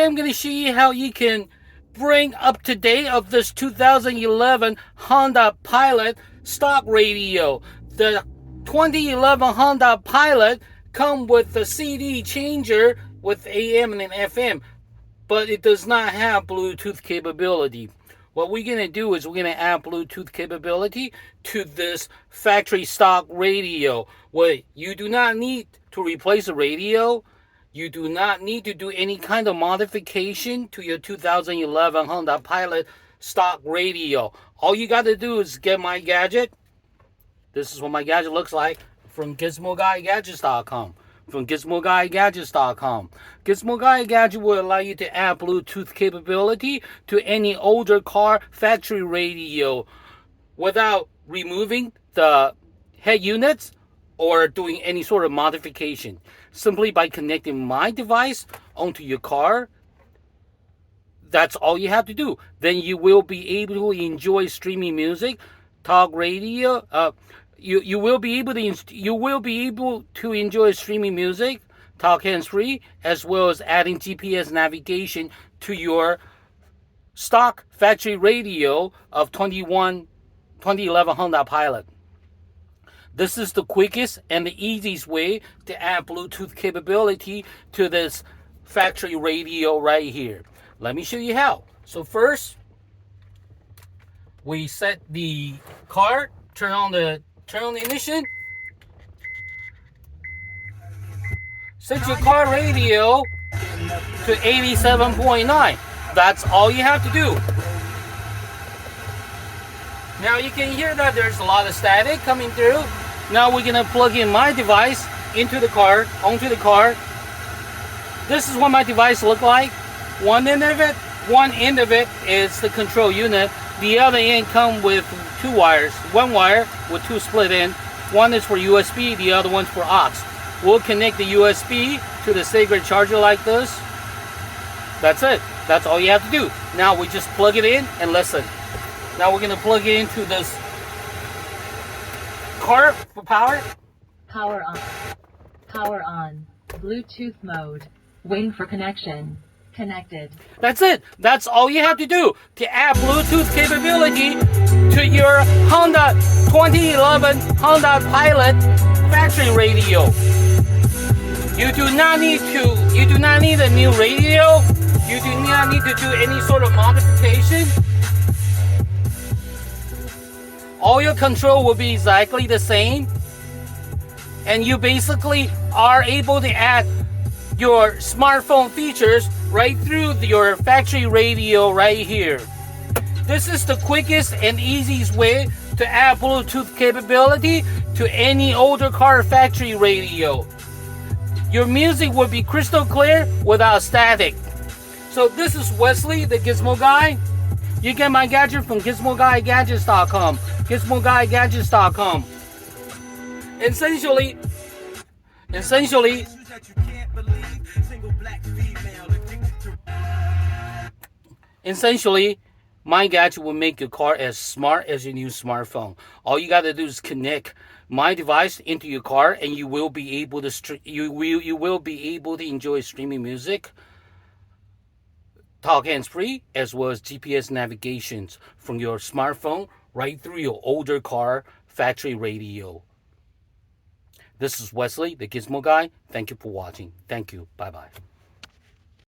Today I'm going to show you how you can bring up to date of this 2011 Honda Pilot stock radio. The 2011 Honda Pilot come with the CD changer with AM and FM, but it does not have Bluetooth capability. What we're going to do is we're going to add Bluetooth capability to this factory stock radio. What you do not need to replace the radio. You do not need to do any kind of modification to your 2011 Honda Pilot stock radio. All you got to do is get my gadget. This is what my gadget looks like from GizmoGuyGadgets.com. From GizmoGuyGadgets.com. GizmoGuyGadget will allow you to add Bluetooth capability to any older car factory radio without removing the head units or doing any sort of modification. Simply by connecting my device onto your car, that's all you have to do. Then you will be able to enjoy streaming music, talk radio. You will be able to enjoy streaming music, talk hands-free, as well as adding GPS navigation to your stock factory radio of 2011 Honda Pilot. This is the quickest and the easiest way to add Bluetooth capability to this factory radio right here. Let me show you how. So first, we set the car, turn on the ignition. Set your car radio to 87.9. That's all you have to do. Now you can hear that there's a lot of static coming through. Now we're going to plug in my device onto the car. This is what my device looks like. One end of it is the control unit. The other end comes with two wires. One wire with two split ends. One is for USB, the other one's for aux. We'll connect the USB to the Sacred charger like this. That's it. That's all you have to do. Now we just plug it in and listen. Now we're going to plug it into this car for power. Power on. Power on. Bluetooth mode. Waiting for connection. Connected. That's it. That's all you have to do to add Bluetooth capability to your Honda 2011 Honda Pilot factory radio. You do not need a new radio. You do not need to do any sort of modification. All your control will be exactly the same. And you basically are able to add your smartphone features right through your factory radio right here. This is the quickest and easiest way to add Bluetooth capability to any older car factory radio. Your music will be crystal clear without static. So this is Wesley, the Gizmo Guy. You get my gadget from GizmoGuyGadgets.com. GizmoGuyGadgets.com. Essentially, my gadget will make your car as smart as your new smartphone. All you got to do is connect my device into your car, and you will be able to you will be able to enjoy streaming music, talk hands-free, as well as GPS navigations from your smartphone right through your older car factory radio. This is Wesley, the Gizmo Guy. Thank you for watching. Thank you. Bye-bye.